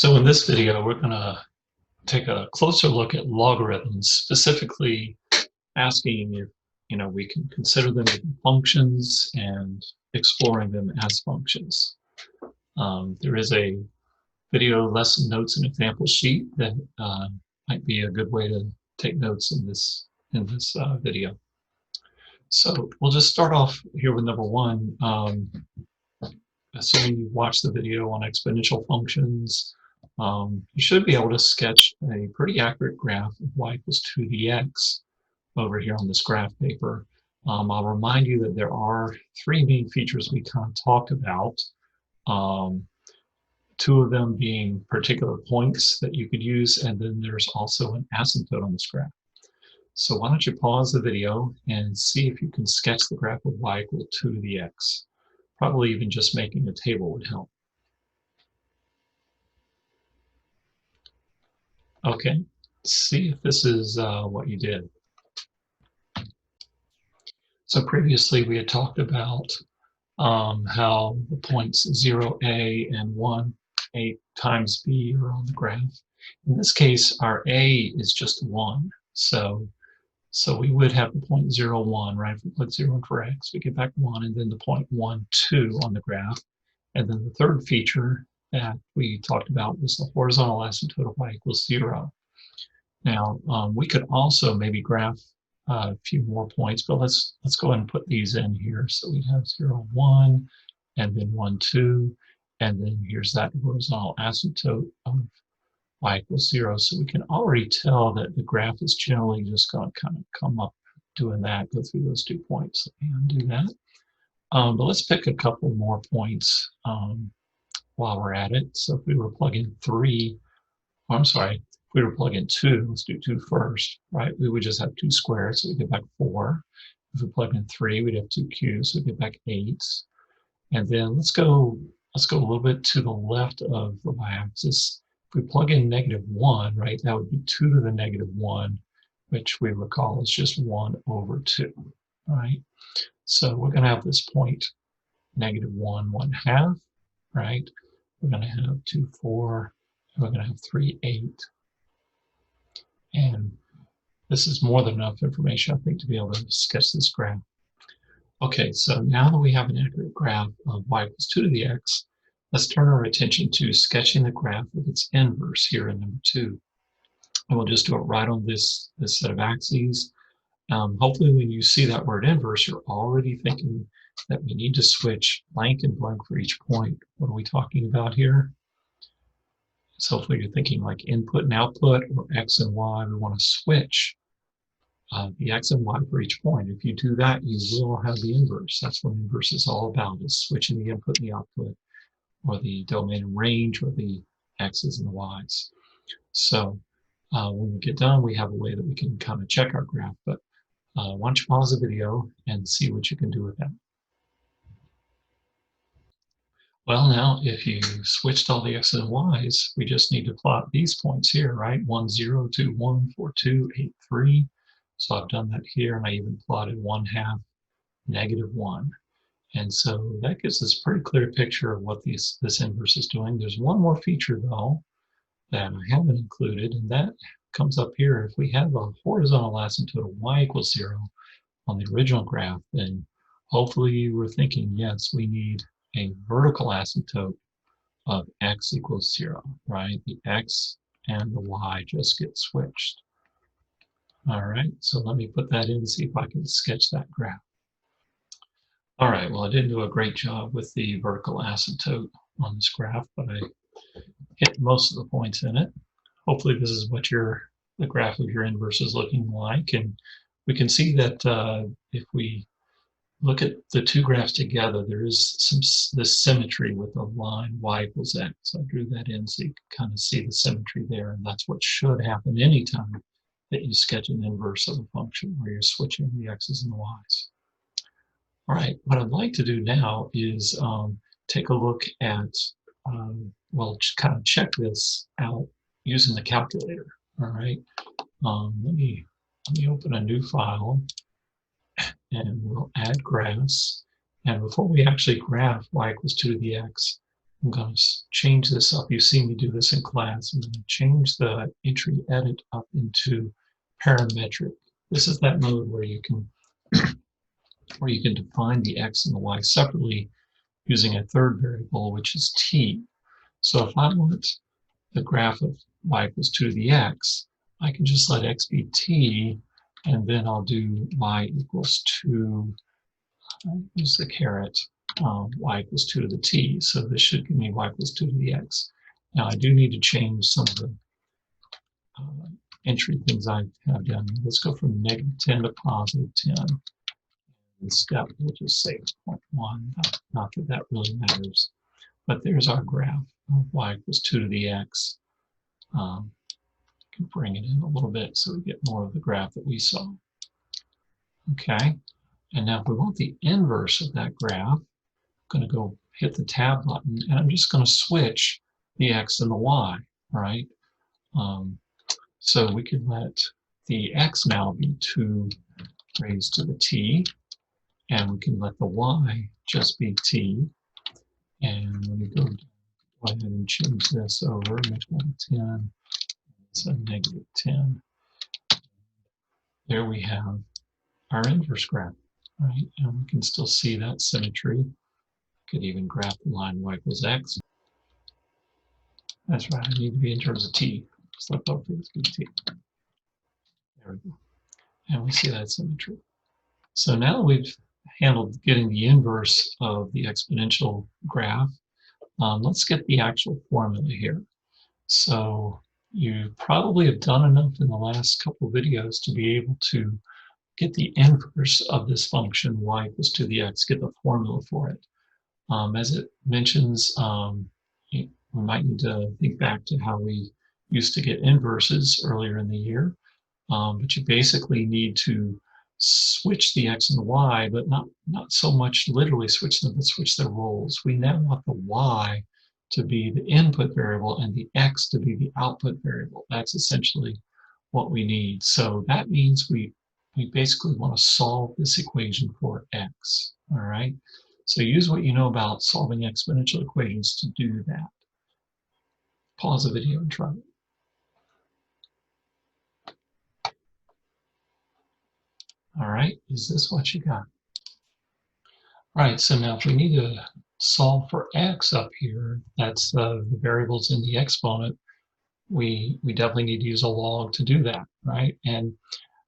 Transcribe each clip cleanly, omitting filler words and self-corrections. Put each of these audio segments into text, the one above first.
So in this video, we're going to take a closer look at logarithms, specifically asking if, we can consider them as functions and exploring them as functions. There is a video lesson notes and example sheet that might be a good way to take notes in this video. So we'll just start off here with number one. Assuming you watched the video on exponential functions, you should be able to sketch a pretty accurate graph of y equals 2dx over here on this graph paper. I'll remind you that there are three main features we kind of talked about, two of them being particular points that you could use, and then there's also an asymptote on this graph. So why don't you pause the video and see if you can sketch the graph of y equal 2 to the x. Probably even just making a table would help. Okay, see if this is what you did. So previously we had talked about how the points 0a and 1a times b are on the graph. In this case, our a is just 1. So we would have the point 0, 1, right? If we put 0 in for x, we get back 1, and then the point 1, 2 on the graph. And then the third feature that we talked about was the horizontal asymptote of y equals 0. Now, we could also maybe graph a few more points, but let's go ahead and put these in here. So we have 0, 1, and then 1, 2, and then here's that horizontal asymptote of y equals 0. So we can already tell that the graph is generally just going to kind of come up doing that, go through those 2 points. Let me undo that. But let's pick a couple more points while we're at it. So if we were plugging 3, oh, I'm sorry, if we were plugging 2, let's do 2 first, right? We would just have 2 squared, so we get back 4. If we plug in 3, we'd have 2 cubes, so we get back 8. And then let's go a little bit to the left of the y-axis. If we plug in -1, right, that would be 2 to the -1, which we recall is just 1 over 2, right? So we're going to have this point -1, 1/2, right? We're going to have 2, 4, and we're going to have 3, 8. And this is more than enough information, I think, to be able to sketch this graph. Okay, so now that we have an accurate graph of y equals 2 to the x, let's turn our attention to sketching the graph of its inverse here in number 2. And we'll just do it right on this set of axes. Hopefully when you see that word inverse, you're already thinking that we need to switch blank and blank for each point. What are we talking about here? So hopefully you're thinking like input and output, or x and y. We want to switch the x and y for each point. If you do that, you will have the inverse. That's what inverse is all about, is switching the input and the output, or the domain and range, or the x's and the y's. So when we get done, we have a way that we can kind of check our graph. But why don't you pause the video and see what you can do with that. Well, now if you switched all the x's and y's, we just need to plot these points here, right? 1, 0, 2, 1, 4, 2, 8, 3. So I've done that here, and I even plotted 1/2, -1. And so that gives us a pretty clear picture of what this inverse is doing. There's one more feature, though, that I haven't included, and that comes up here. If we have a horizontal asymptote of y equals 0 on the original graph, then hopefully you were thinking, yes, we need a vertical asymptote of x equals 0, right? The x and the y just get switched. All right, so let me put that in and see if I can sketch that graph. All right, well, I didn't do a great job with the vertical asymptote on this graph, but I hit most of the points in it. Hopefully this is what the graph of your inverse is looking like. And we can see that if we look at the two graphs together, there is this symmetry with the line y equals x. So I drew that in so you can kind of see the symmetry there. And that's what should happen anytime that you sketch an inverse of a function where you're switching the x's and the y's. All right, what I'd like to do now is take a look at, well, just kind of check this out using the calculator. All right, let me open a new file, and we'll add graphs. And before we actually graph y equals 2 to the x, I'm going to change this up. You've seen me do this in class. I'm going to change the entry edit up into parametric. This is that mode where you can define the x and the y separately using a third variable, which is t. So if I want the graph of y equals 2 to the x, I can just let x be t, and then I'll do y equals 2, use the caret, y equals 2 to the t. So this should give me y equals 2 to the x. Now I do need to change some of the entry things I have down here. Let's go from -10 to +10. And step, we'll just say 0.1. Not that that really matters. But there's our graph of y equals 2 to the x. Can bring it in a little bit so we get more of the graph that we saw. Okay, and now if we want the inverse of that graph, I'm going to go hit the tab button, and I'm just going to switch the x and the y, right? So we can let the x now be 2 raised to the t, and we can let the y just be t. And let me go ahead and change this over, make that a 10, it's a -10. There we have our inverse graph, right? And we can still see that symmetry. Could even graph the line y equals x. That's right, I need to be in terms of t. So let both things be t. There we go. And we see that symmetry. So now we've handled getting the inverse of the exponential graph. Let's get the actual formula here. So you probably have done enough in the last couple of videos to be able to get the inverse of this function y equals 2 to the x, get the formula for it. As it mentions, we might need to think back to how we used to get inverses earlier in the year. But you basically need to switch the x and the y, but not so much literally switch them, but switch their roles. We now want the y to be the input variable and the x to be the output variable. That's essentially what we need. So that means we basically want to solve this equation for x, all right? So use what you know about solving exponential equations to do that. Pause the video and try it. All right, is this what you got? All right, so now if we need to solve for x up here, that's the variables in the exponent, we definitely need to use a log to do that, right? And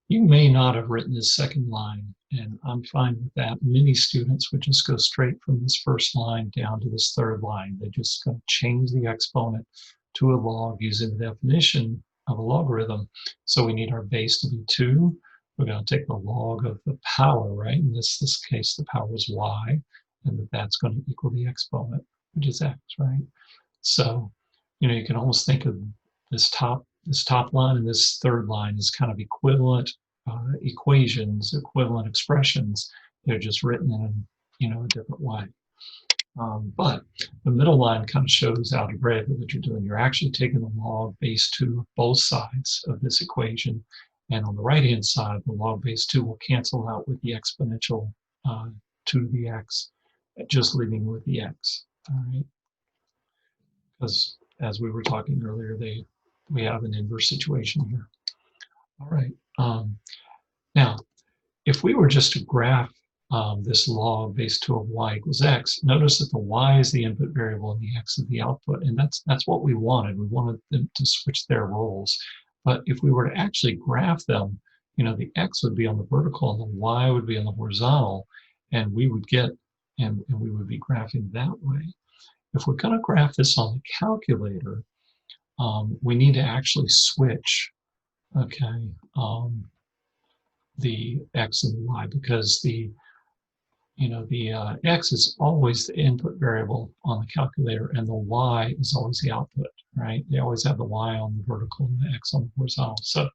you may not have written this second line, and I'm fine with that. Many students would just go straight from this first line down to this third line. They're just going to change the exponent to a log using the definition of a logarithm. So we need our base to be 2. We're going to take the log of the power, right? In this case, the power is y, and that's going to equal the exponent, which is x, right? So, you can almost think of this top line and this third line as kind of equivalent equations, equivalent expressions. They're just written in a different way. But the middle line kind of shows algebraically what you're doing. You're actually taking the log base 2 of both sides of this equation. And on the right-hand side, the log base 2 will cancel out with the exponential 2 to the x, just leaving with the x, all right? Because as we were talking earlier, we have an inverse situation here. All right. Now, if we were just to graph this log base 2 of y equals x, notice that the y is the input variable and the x is the output, and that's what we wanted. We wanted them to switch their roles. But if we were to actually graph them, the x would be on the vertical and the y would be on the horizontal, and we would get, and we would be graphing that way. If we're going to graph this on the calculator, we need to actually switch, okay, the x and the y, because the x is always the input variable on the calculator, and the y is always the output, right? They always have the y on the vertical and the x on the horizontal. So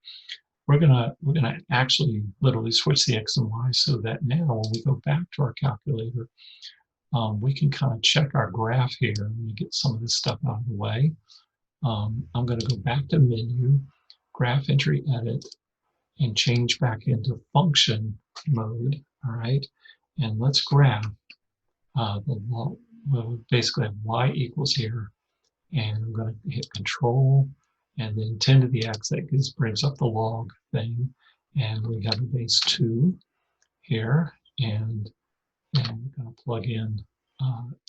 we're gonna actually literally switch the x and y so that now when we go back to our calculator, we can kind of check our graph here and get some of this stuff out of the way. I'm going to go back to menu, graph entry edit, and change back into function mode, all right? And let's graph the we'll basically have y equals here, and I'm going to hit Control and then 10 to the x. That brings up the log thing, and we have a base 2 here, and we're going to plug in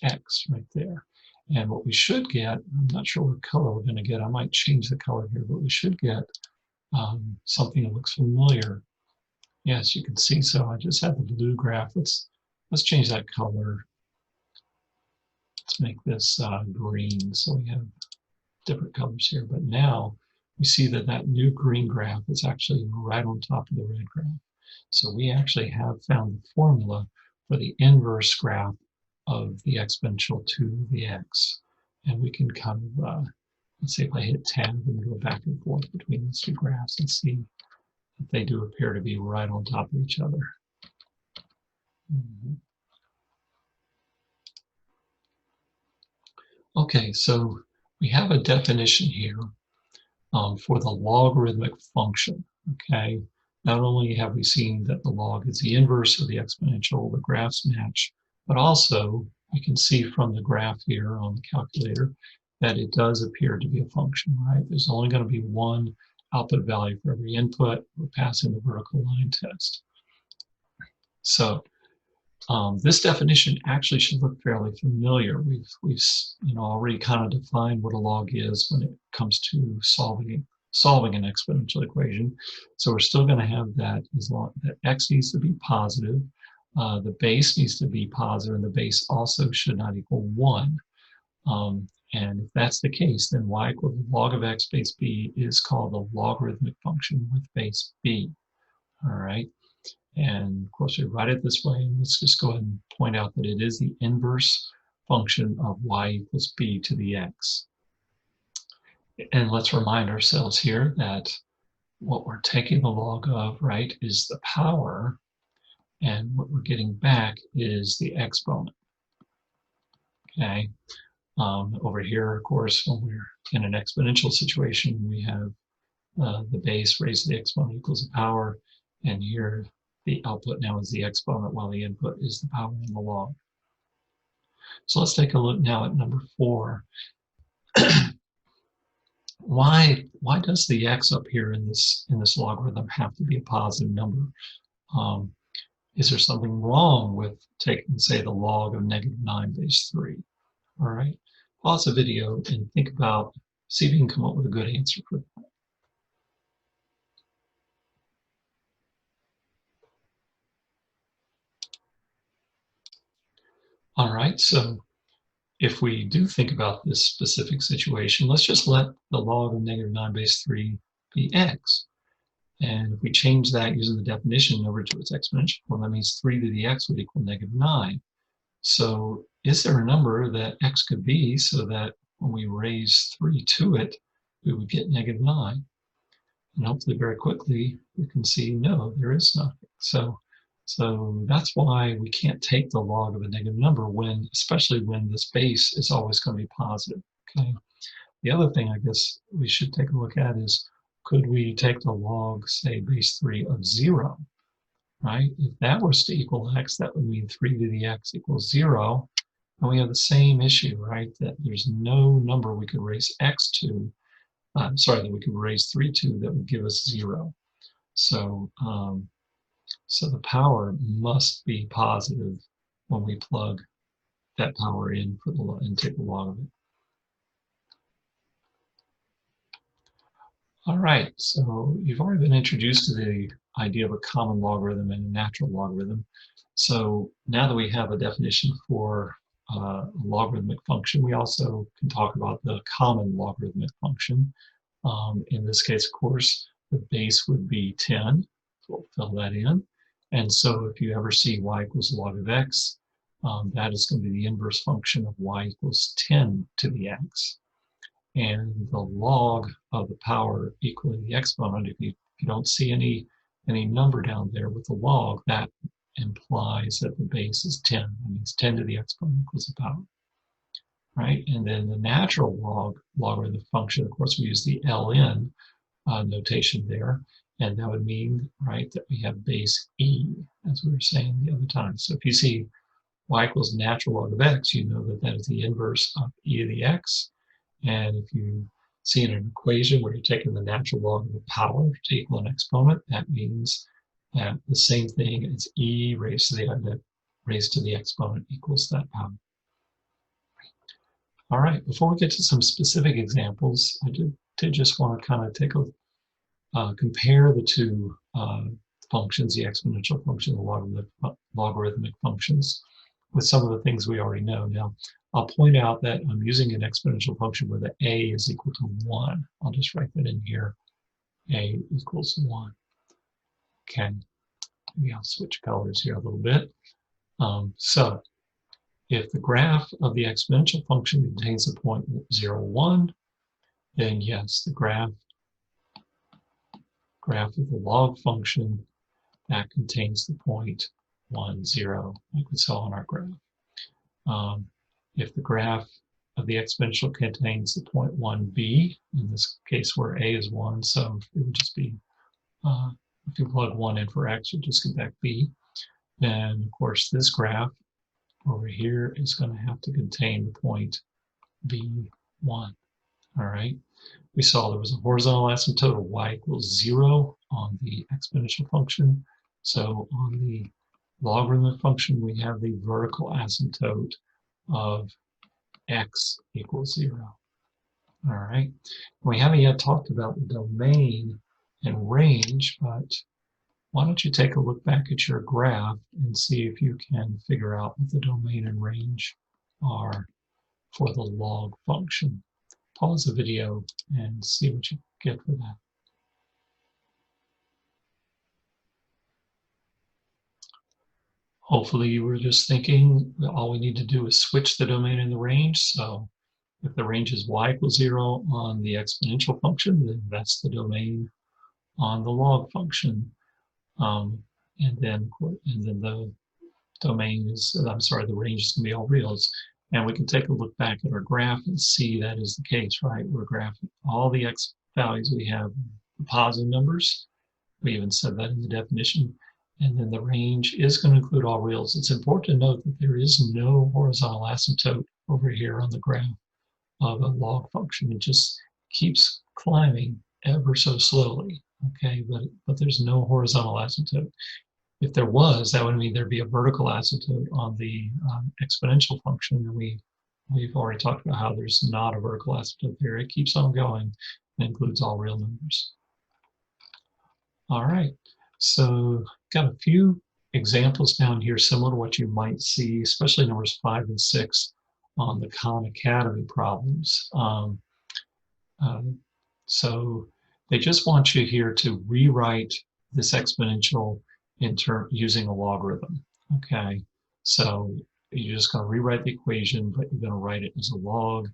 x right there. And what we should get, I'm not sure what color we're going to get. I might change the color here, but we should get something that looks familiar. Yes, you can see. So I just had the blue graph. Let's change that color. Let's make this green, so we have different colors here. But now we see that that new green graph is actually right on top of the red graph. So we actually have found the formula for the inverse graph of the exponential to the x. And we can kind of, let's see if I hit tab and go back and forth between these two graphs and see that they do appear to be right on top of each other. Okay, so we have a definition here for the logarithmic function, okay? Not only have we seen that the log is the inverse of the exponential, the graphs match, but also we can see from the graph here on the calculator that it does appear to be a function, right? There's only going to be one output value for every input. We're passing the vertical line test. So this definition actually should look fairly familiar. We've already kind of defined what a log is when it comes to solving an exponential equation. So we're still going to have that as long that x needs to be positive, the base needs to be positive, and the base also should not equal 1. And if that's the case, then y equals log of x base b is called a logarithmic function with base b. All right. And of course, we write it this way. Let's just go ahead and point out that it is the inverse function of y equals b to the x. And let's remind ourselves here that what we're taking the log of, right, is the power, and what we're getting back is the exponent. Okay. Over here, of course, when we're in an exponential situation, we have the base raised to the exponent equals the power, and here the output now is the exponent while the input is the power in the log. So let's take a look now at number 4. Why does the x up here in this logarithm have to be a positive number? Is there something wrong with taking, say, the log of -9 base 3? All right, pause the video and think about, see if you can come up with a good answer for that. All right, so if we do think about this specific situation, let's just let the log of -9 base 3 be x. And if we change that using the definition over to its exponential form, that means 3 to the x would equal -9. So is there a number that x could be so that when we raise 3 to it, we would get -9? And hopefully very quickly you can see, no, there is nothing. So that's why we can't take the log of a negative number especially when this base is always going to be positive, okay? The other thing I guess we should take a look at is, could we take the log, say, base 3 of 0, right? If that was to equal x, that would mean 3 to the x equals 0. And we have the same issue, right? That there's no number we could raise x to, that we could raise 3 to that would give us 0. So, so the power must be positive when we plug that power in for and take the log of it. All right, so you've already been introduced to the idea of a common logarithm and a natural logarithm. So now that we have a definition for a logarithmic function, we also can talk about the common logarithmic function. In this case, of course, the base would be 10. So we'll fill that in. And so if you ever see y equals log of x, that is going to be the inverse function of y equals 10 to the x. And the log of the power equaling the exponent, if you don't see any number down there with the log, that implies that the base is 10. That means 10 to the exponent equals the power, right? And then the natural logarithm function, of course, we use the ln notation there, and that would mean, right, that we have base e, as we were saying the other time. So if you see y equals natural log of x, you know that that is the inverse of e to the x. And if you see in an equation where you're taking the natural log of the power to equal an exponent, that means that the same thing as e raised to the exponent equals that power. All right, before we get to some specific examples, I did just want to kind of take a compare the two functions, the exponential function, the logarithmic functions, with some of the things we already know. Now, I'll point out that I'm using an exponential function where the a is equal to 1. I'll just write that in here, a equals 1. Okay, maybe I'll switch colors here a little bit. So, if the graph of the exponential function contains the point 0, 1, then yes, the graph of the log function that contains the point 1, 0, like we saw in our graph. If the graph of the exponential contains the point 1b, in this case where a is 1, so it would just be, if you plug 1 in for x, you'll just get back b. Then, of course, this graph over here is going to have to contain the point b1. All right. We saw there was a horizontal asymptote of y equals 0 on the exponential function. So on the logarithmic function, we have the vertical asymptote of x equals 0. All right. We haven't yet talked about the domain and range, but why don't you take a look back at your graph and see if you can figure out what the domain and range are for the log function. Pause the video and see what you get for that. Hopefully you were just thinking that all we need to do is switch the domain and the range. So if the range is y equals 0 on the exponential function, then that's the domain on the log function. And then the domain is, the range is going to be all reals. And we can take a look back at our graph and see that is the case, right? We're graphing all the x values we have, the positive numbers. We even said that in the definition. And then the range is going to include all reals. It's important to note that there is no horizontal asymptote over here on the graph of a log function. It just keeps climbing ever so slowly, okay? But there's no horizontal asymptote. If there was, that would mean there'd be a vertical asymptote on the exponential function. And we've already talked about how there's not a vertical asymptote there. It keeps on going and includes all real numbers. All right, so got a few examples down here similar to what you might see, especially numbers 5 and 6 on the Khan Academy problems. So they just want you here to rewrite this exponential using a logarithm. Okay, so you're just going to rewrite the equation, but you're going to write it as a log.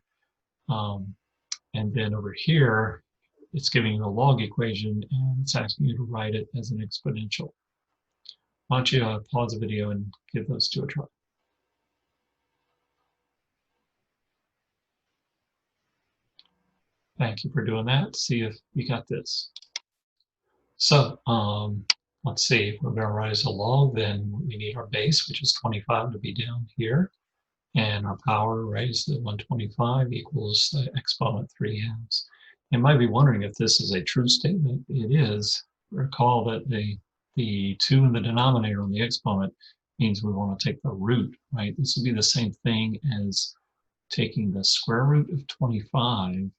And then over here, it's giving you a log equation, and it's asking you to write it as an exponential. Why don't you pause the video and give those two a try. Thank you for doing that. See if you got this. So let's see, if we're going to write as a log, then we need our base, which is 25, to be down here. And our power, right, is the 125 equals the exponent 3/2. You might be wondering if this is a true statement. It is. Recall that the 2 in the denominator on the exponent means we want to take the root, right? This would be the same thing as taking the square root of 25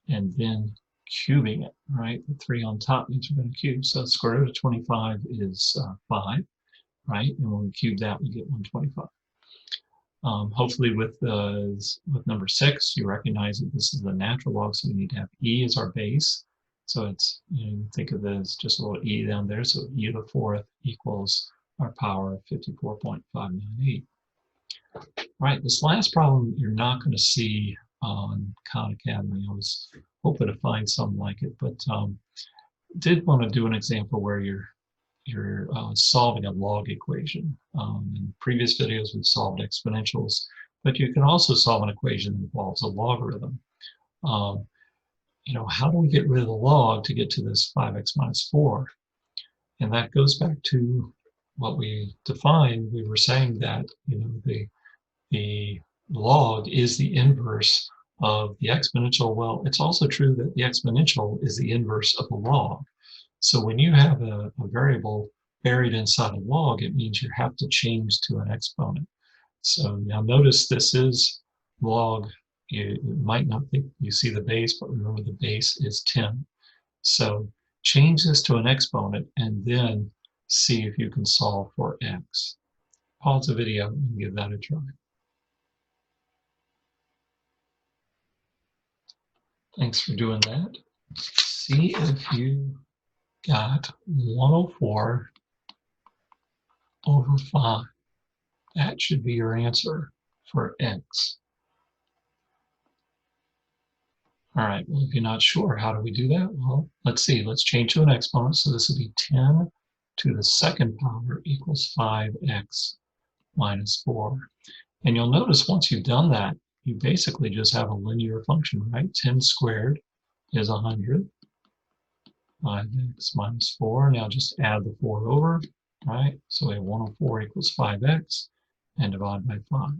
and then cubing it, right? The 3 on top means we're going to cube. So the square root of 25 is 5, right? And when we cube that, we get 125. Hopefully with number 6, you recognize that this is the natural log, so we need to have e as our base. So it's, think of it as just a little e down there. So e to the 4th equals our power of 54.598. Right, this last problem you're not going to see on Khan Academy. I was hoping to find something like it, but did want to do an example where you're solving a log equation. In previous videos, we've solved exponentials, but you can also solve an equation that involves a logarithm. How do we get rid of the log to get to this 5x minus 4? And that goes back to what we defined, we were saying that the log is the inverse of the exponential. Well, it's also true that the exponential is the inverse of the log. So when you have a variable buried inside a log, it means you have to change to an exponent. So now notice this is log. You might not think you see the base, but remember the base is 10. So change this to an exponent and then see if you can solve for x. Pause the video and give that a try. Thanks for doing that. See if you got 104 over 5. That should be your answer for x. All right, well, if you're not sure, how do we do that? Well, let's see, let's change to an exponent. So this will be 10 to the second power equals 5x minus 4. And you'll notice once you've done that, you basically just have a linear function, right? 10 squared is 100. 5x minus 4. Now just add the 4 over, right? So we have 104 equals 5x and divide by 5.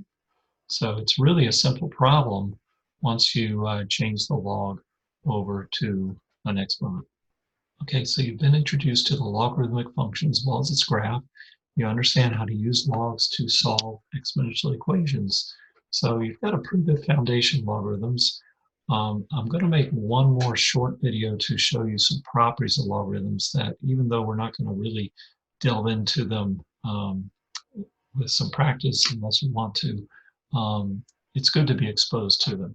So it's really a simple problem once you change the log over to an exponent. Okay, so you've been introduced to the logarithmic function as well as its graph. You understand how to use logs to solve exponential equations. So you've got a pretty good foundation logarithms. I'm going to make one more short video to show you some properties of logarithms that, even though we're not going to really delve into them with some practice unless you want to, it's good to be exposed to them.